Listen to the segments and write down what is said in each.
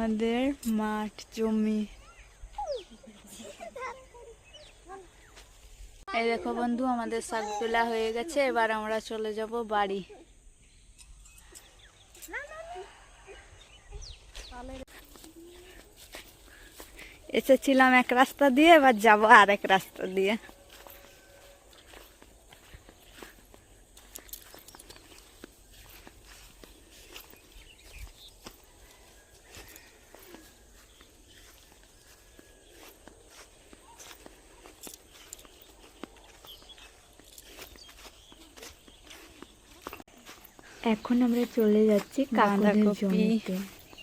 আমাদের মাঠ জমি। এই দেখো বন্ধু, আমাদের শাক তোলা হয়ে গেছে, এবার আমরা চলে যাব বাড়ি। এসেছিলাম এক রাস্তা দিয়ে, এবার যাব আর এক রাস্তা দিয়ে। এখন আমরা চলে যাচ্ছি কাকুদের জমিতে।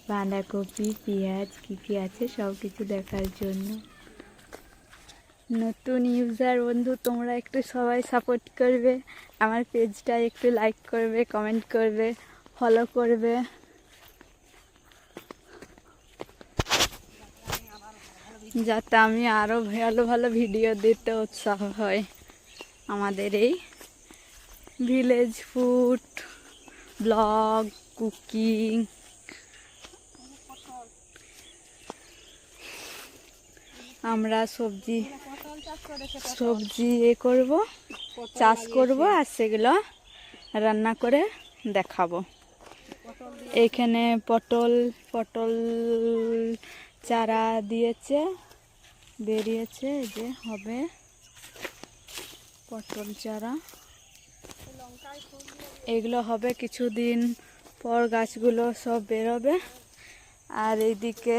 বাঁধাকপি, পেঁয়াজ কি কি আছে সব কিছু দেখার জন্য। নতুন ইউজার বন্ধু, তোমরা একটু সবাই সাপোর্ট করবে, আমার পেজটা একটু লাইক করবে, কমেন্ট করবে, ফলো করবে। যাতে আমি আরও ভালো ভালো ভিডিও দিতে উৎসাহ হয়। আমাদের এই ভিলেজ ফুড ব্লগ, কুকিং, আমরা সবজি করব, চাষ করব, আর সেগুলো রান্না করে দেখাবো। এইখানে পটল চারা দিয়েছে, বেরিয়েছে, এই যে হবে পটল চারা। এগুলো হবে কিছুদিন পর, গাছগুলো সব বেরোবে। আর এইদিকে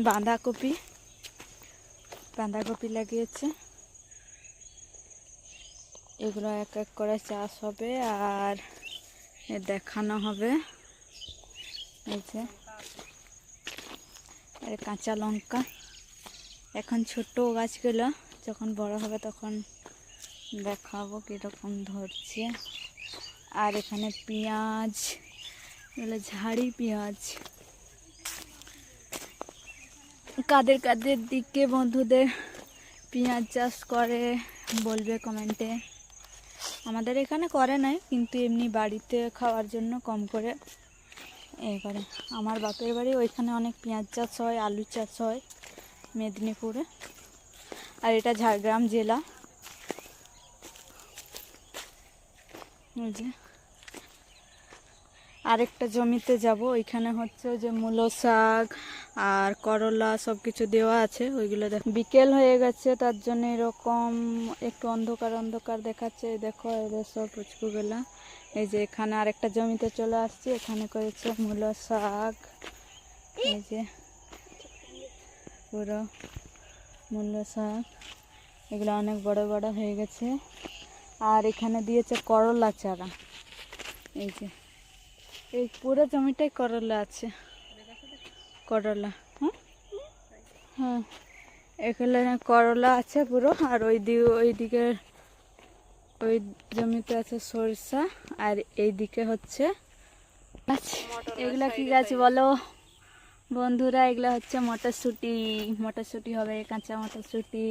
বাঁধাকপি লাগিয়েছে, এগুলো এক এক করে চাষ হবে আর দেখানো হবে। এই যে কাঁচা লঙ্কা, এখন ছোট গাছগুলো, যখন বড় হবে তখন দেখাবো কীরকম ধরছে। আর এখানে পেঁয়াজ, এগুলো ঝাড়ি পেঁয়াজ। কাদের কাদের দিকে বন্ধুদের পেঁয়াজ চাষ করে বলবে কমেন্টে। আমাদের এখানে করে নাই, কিন্তু এমনি বাড়িতে খাওয়ার জন্য কম করে এ করে। আমার বাপের বাড়ি ওইখানে অনেক পেঁয়াজ চাষ হয়, আলু চাষ হয় মেদিনীপুরে। আর এটা ঝাড়গ্রাম জেলা। আরেকটা জমিতে যাব, ওইখানে হচ্ছে যে মূলো শাক আর করলা সব কিছু দেওয়া আছে, ওইগুলো দেখ। বিকেল হয়ে গেছে, তার জন্য এরকম একটু অন্ধকার অন্ধকার দেখাচ্ছে। দেখো এদের সব পুচকুগুলা। এই যে এখানে আরেকটা জমিতে চলে আসছি, এখানে করেছে মূলো শাক। এই যে পুরো মূলো শাক, এগুলো অনেক বড় বড় হয়ে গেছে। আর এখানে দিয়েছে করলা চারা। এই যে এই পুরো জমিটাই করলা আছে, করলা। হ্যাঁ, এখানে করলা আছে পুরো। আর ওইদিকে ওই জমিতে আছে সরিষা। আর এইদিকে হচ্ছে এগুলা কি গাছ বলো বন্ধুরা? এগুলো হচ্ছে মটরশুঁটি হবে, কাঁচা মটরশুঁটি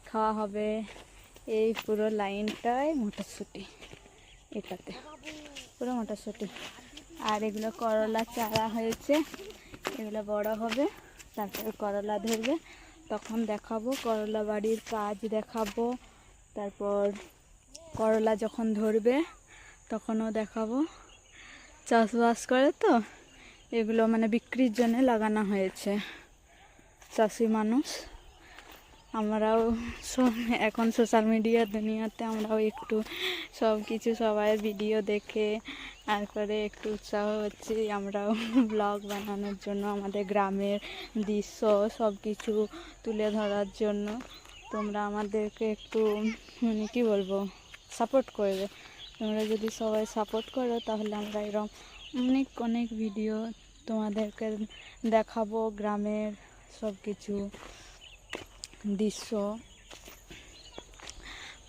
খাওয়া হবে। এই পুরো লাইনটায় মটরশুঁটি, এটাতে পুরো মটরশুঁটি। আর এগুলো করলা চারা হয়েছে, এগুলো বড় হবে, তারপরে করলা ধরবে, তখন দেখাবো। করলা বাড়ির কাজ দেখাবো। তারপর করলা যখন ধরবে তখনও দেখাবো। চাষবাস করে তো, এগুলো মানে বিক্রির জন্য লাগানো হয়েছে। চাষি মানুষ আমরাও সব এখন সোশ্যাল মিডিয়ার দুনিয়াতে আমরাও একটু সব কিছু সবাই ভিডিও দেখে তারপরে একটু উৎসাহ হচ্ছে আমরাও ব্লগ বানানোর জন্য, আমাদের গ্রামের দৃশ্য সব কিছু তুলে ধরার জন্য। তোমরা আমাদেরকে একটু মানে কী বলবো, সাপোর্ট করবে। তোমরা যদি সবাই সাপোর্ট করো তাহলে আমরা এরকম অনেক ভিডিও তোমাদেরকে দেখাবো, গ্রামের সব কিছু দৃশ্য।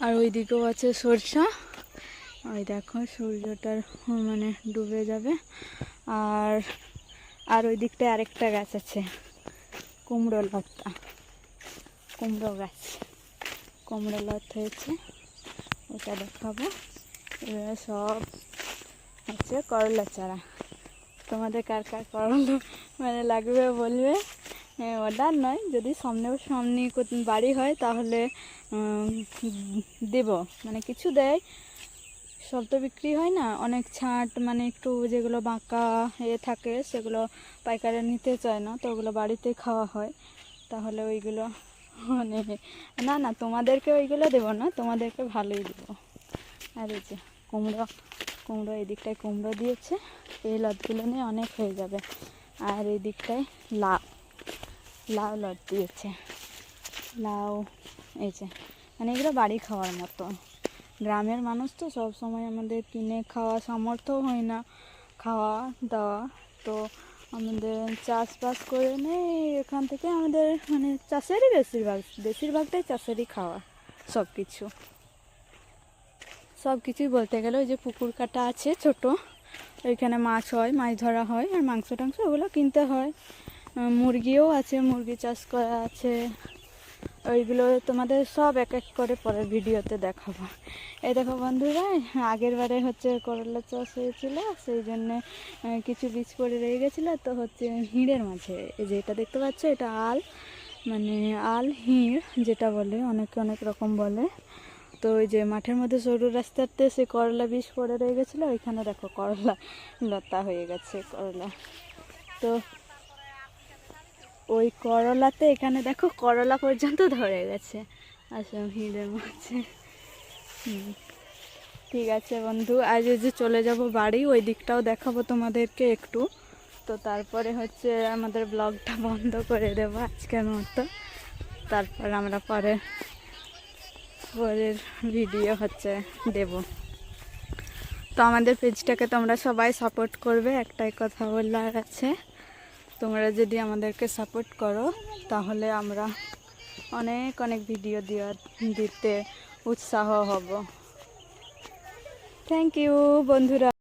আর ওই দিকেও আছে সরষা, ওই দেখো সূর্যটার মানে ডুবে যাবে। আর ওই দিকটায় আরেকটা গাছ আছে, কুমড়ো লতা, কুমড়ো গাছ, কুমড়ো লতা হয়েছে, ওটা দেখাবো। এবারে সব হচ্ছে করলা চারা। তোমাদের কার কার করলা মানে লাগবে বলবে। অর্ডার নয়, যদি সামনে বাড়ি হয় তাহলে দেব, মানে কিছু দেয়, সব তো বিক্রি হয় না, অনেক ছাঁট মানে একটু যেগুলো বাঁকা থাকে সেগুলো পাইকারে নিতে চায় না, তো ওগুলো বাড়িতে খাওয়া হয়, তাহলে ওইগুলো মানে না না তোমাদেরকে ওইগুলো দেবো না, তোমাদেরকে ভালোই দেবো। আর এই যে কুমড়ো এই দিকটায় কুমড়ো দিয়েছে, এই লতগুলো নিয়ে অনেক হয়ে যাবে। আর এই দিকটায় লাউ লত দিয়েছে, লাউ এই যে, মানে এগুলো বাড়ি খাওয়ার মতো। গ্রামের মানুষ তো সব সময় আমাদের কিনে খাওয়া সামর্থ্য হয় না, খাওয়া দাওয়া, তো আমাদের চাষবাস করে নেই এখান থেকে, আমাদের মানে চাষেরই বেশিরভাগটাই চাষেরই খাওয়া। সব কিছুই বলতে গেলে ওই যে পুকুর কাটা আছে ছোট, ওইখানে মাছ ধরা হয়, আর মাংস টাংস ওগুলো কিনতে হয়। মুরগিও আছে, মুরগি চাষ করা আছে, ওইগুলো তোমাদের সব এক এক করে পরের ভিডিওতে দেখাবো। এই দেখো বন্ধুরা, আগের বারে হচ্ছে করলা চাষ হয়েছিল, সেই জন্যে কিছু বীজ পড়ে রয়ে গেছিলো, তো হচ্ছে হিঁড়ের মাঝে এই যে এটা দেখতে পাচ্ছ, এটা মানে হিঁড় যেটা বলে, অনেকে অনেক রকম বলে। তো ওই যে মাঠের মধ্যে সরু রাস্তাতে সে করলা বীজ পড়ে রয়ে গেছিলো, ওইখানে দেখো করলা লতা হয়ে গেছে করলা। তো ওই করলাতে এখানে দেখো করলা পর্যন্ত ধরে গেছে, আচ্ছা হিঁড়ের মাঝে। ঠিক আছে বন্ধু, আজ যে চলে যাব বাড়ি, ওই দিকটাও দেখাবো তোমাদেরকে একটু, তো তারপরে হচ্ছে আমাদের ব্লগটা বন্ধ করে দেবো আজকের মতো। তারপর আমরা পরের ভিডিও হচ্ছে দেব। তো আমাদের পেজটাকে তোমরা সবাই সাপোর্ট করবে, একটাই কথা বলার আছে, তোমরা যদি আমাদেরকে সাপোর্ট করো তাহলে আমরা অনেক অনেক ভিডিও দিতে উৎসাহ হব। থ্যাংক ইউ বন্ধুরা।